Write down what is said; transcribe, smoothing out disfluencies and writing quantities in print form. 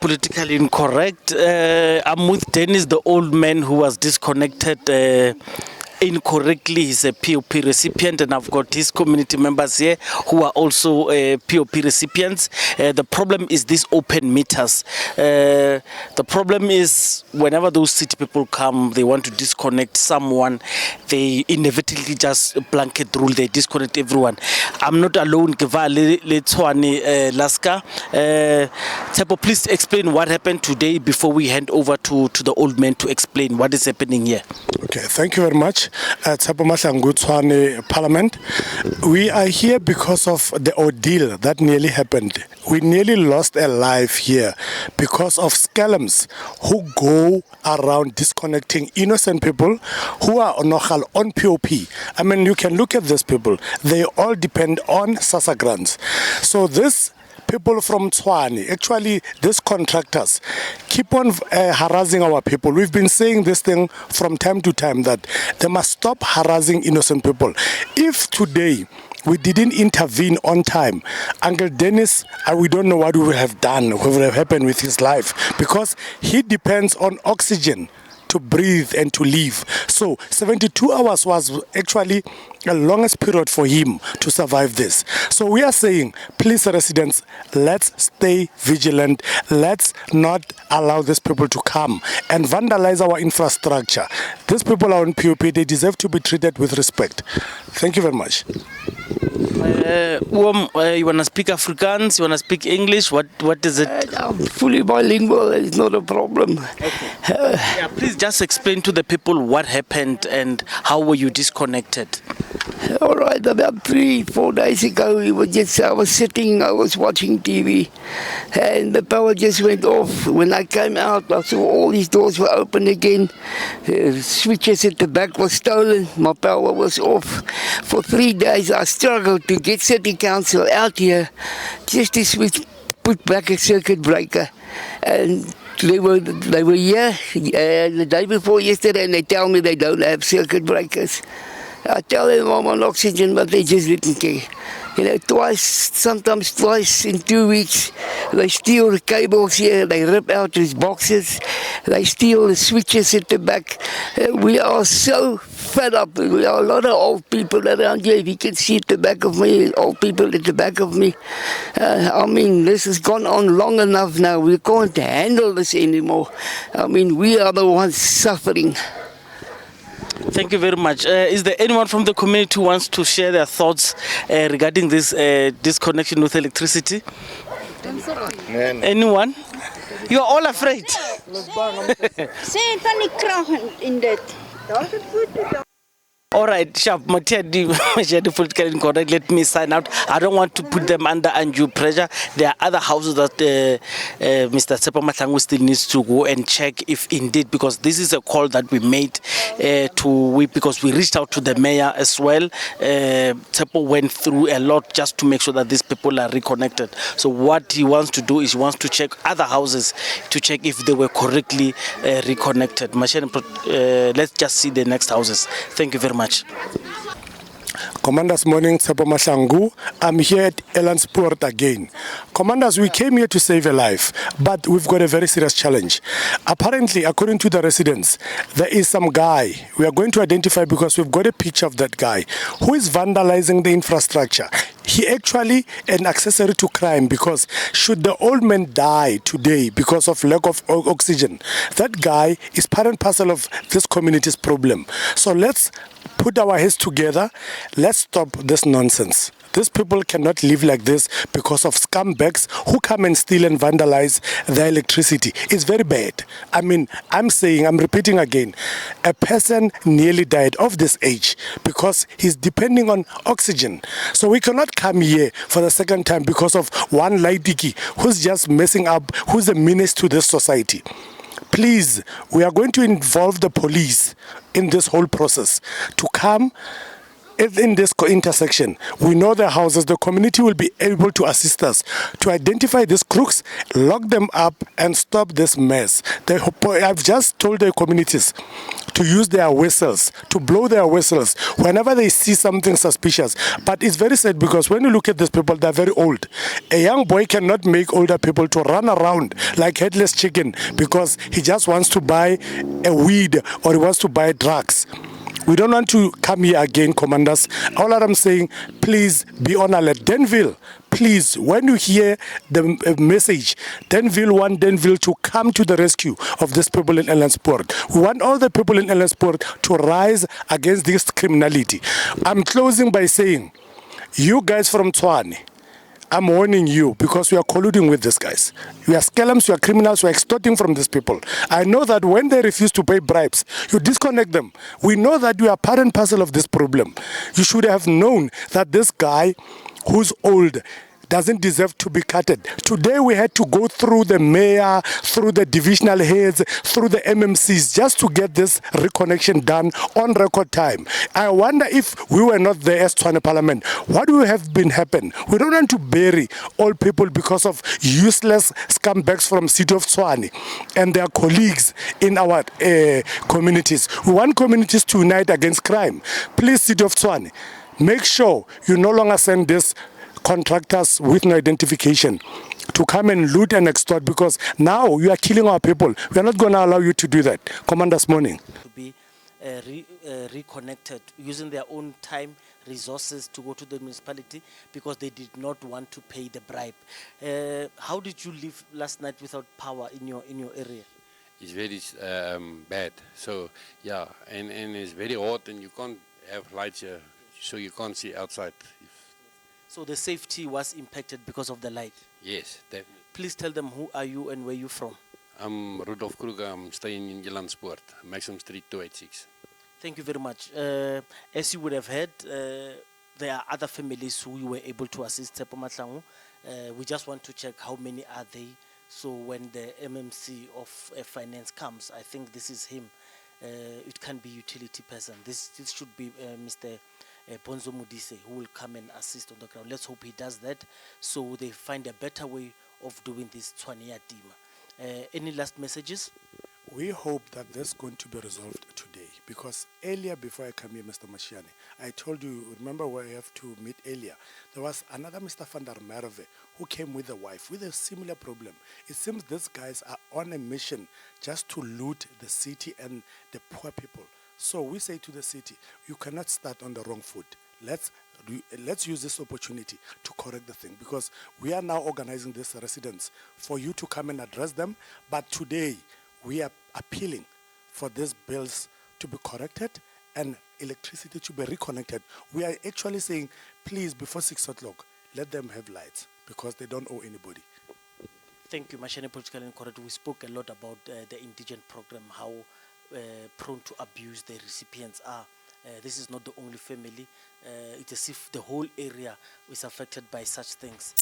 Politically incorrect. I'm with Dennis, the old man who was disconnected incorrectly. He's a POP recipient, and I've got his community members here who are also POP recipients. The problem is these open meters. The problem is whenever those city people come, they want to disconnect someone, they inevitably just blanket rule, they disconnect everyone. I'm not alone. Tshwane Laska. Tsepo, please explain what happened today before we hand over to the old man to explain what is happening here. Okay, thank you very much. Tshwane Ya Tima, Parliament. We are here because of the ordeal that nearly happened. We nearly lost a life here because of scalums who go around disconnecting innocent people who are on POP. I mean, you can look at these people. They all depend on SASSA grants. So this people from Tshwane, actually these contractors, keep on harassing our people. We've been saying this thing from time to time that they must stop harassing innocent people. If today we didn't intervene on time, Uncle Dennis, we don't know what we would have done, what would have happened with his life, because he depends on oxygen to breathe and to live. So 72 hours was actually the longest period for him to survive this. So we are saying, please residents, let's stay vigilant. Let's not allow these people to come and vandalize our infrastructure. These people are on POP, they deserve to be treated with respect. Thank you very much. You want to speak Afrikaans? You want to speak English? What is it? I'm fully bilingual. It's not a problem. Yeah, please just explain to the people what happened and how were you disconnected. All right, about 3-4 days ago, I was sitting, I was watching TV, and the power just went off. When I came out, I saw all these doors were open again. Switches at the back were stolen. My power was off. For 3 days, I struggled to get City Council out here just to put back a circuit breaker. And they were here the day before yesterday, and they tell me they don't have circuit breakers. I tell them I'm on oxygen, but they just didn't care. You know, sometimes twice in 2 weeks, they steal the cables here, they rip out these boxes, they steal the switches at the back. We are so fed up. We are a lot of old people around here. If you can see at the back of me, old people at the back of me. I mean, this has gone on long enough now. We can't handle this anymore. I mean, we are the ones suffering. Thank you very much. Is there anyone from the community who wants to share their thoughts regarding this disconnection with electricity? Anyone? You are all afraid. All right, Sharp, politically incorrect. Let me sign out. I don't want to put them under undue pressure. There are other houses that Mr. Tsepo Mahlangu still needs to go and check if indeed, because this is a call that we made because we reached out to the mayor as well. Tsepo went through a lot just to make sure that these people are reconnected. So what he wants to do is he wants to check other houses to check if they were correctly reconnected. Let's just see the next houses. Thank you very much. Commanders, morning, Tsepo Mahlangu. I'm here at Elandsport again. Commanders, we came here to save a life, but we've got a very serious challenge. Apparently, according to the residents, there is some guy we are going to identify because we've got a picture of that guy who is vandalizing the infrastructure. He actually an accessory to crime, because should the old man die today because of lack of oxygen, that guy is part and parcel of this community's problem. So let's put our heads together. Let's stop this nonsense. These people cannot live like this because of scumbags who come and steal and vandalize the electricity. It's very bad. I mean, I'm repeating again, a person nearly died of this age because he's depending on oxygen. So we cannot come here for the second time because of one laitiki who's just messing up, who's a menace to this society. Please, we are going to involve the police in this whole process to come in this intersection, we know the houses, the community will be able to assist us to identify these crooks, lock them up, and stop this mess. I've just told the communities to use their whistles, to blow their whistles whenever they see something suspicious. But it's very sad because when you look at these people, they're very old. A young boy cannot make older people to run around like headless chicken because he just wants to buy a weed or he wants to buy drugs. We don't want to come here again, commanders. All that I'm saying, please be on alert. Denville, please, when you hear the message, Denville want Denville to come to the rescue of these people in Ellensport. We want all the people in Ellensport to rise against this criminality. I'm closing by saying, you guys from Tshwane, I'm warning you because we are colluding with these guys. We are scalums, we are criminals, we are extorting from these people. I know that when they refuse to pay bribes, you disconnect them. We know that you are part and parcel of this problem. You should have known that this guy who's old doesn't deserve to be cutted. Today we had to go through the mayor, through the divisional heads, through the MMCs just to get this reconnection done on record time. I wonder if we were not there as Tshwane Parliament, what would have been happen? We don't want to bury all people because of useless scumbags from City of Tshwane and their colleagues in our communities. We want communities to unite against crime. Please, City of Tshwane, make sure you no longer send this contractors with no identification to come and loot and extort because now you are killing our people. We are not going to allow you to do that. Commander's morning. To be reconnected using their own time, resources to go to the municipality because they did not want to pay the bribe. How did you live last night without power in your area? It's very bad. So yeah, and it's very hot and you can't have lights here, so you can't see outside. So the safety was impacted because of the light? Yes, definitely. Please tell them who are you and where you from? I'm Rudolf Kruger. I'm staying in Ellensport, Maximum Street 286. Thank you very much. As you would have heard, there are other families who you were able to assist. Tshepo Mahlangu. We just want to check how many are they. So when the MMC of finance comes, I think this is him. It can be utility person. This should be Mr. Bonzo Mudise, who will come and assist on the ground. Let's hope he does that so they find a better way of doing this Tshwane Ya Tima. Any last messages? We hope that this is going to be resolved today because earlier before I come here, Mr. Mashiane, I told you, remember where I have to meet earlier, there was another Mr. van der Merwe who came with a wife with a similar problem. It seems these guys are on a mission just to loot the city and the poor people. So we say to the city, you cannot start on the wrong foot. Let's use this opportunity to correct the thing because we are now organizing these residents for you to come and address them. But today, we are appealing for these bills to be corrected and electricity to be reconnected. We are actually saying, please, before 6 o'clock, let them have lights because they don't owe anybody. Thank you, Mashane Political Incorrect. We spoke a lot about the indigent program, how prone to abuse the recipients are. This is not the only family. It's as if the whole area is affected by such things.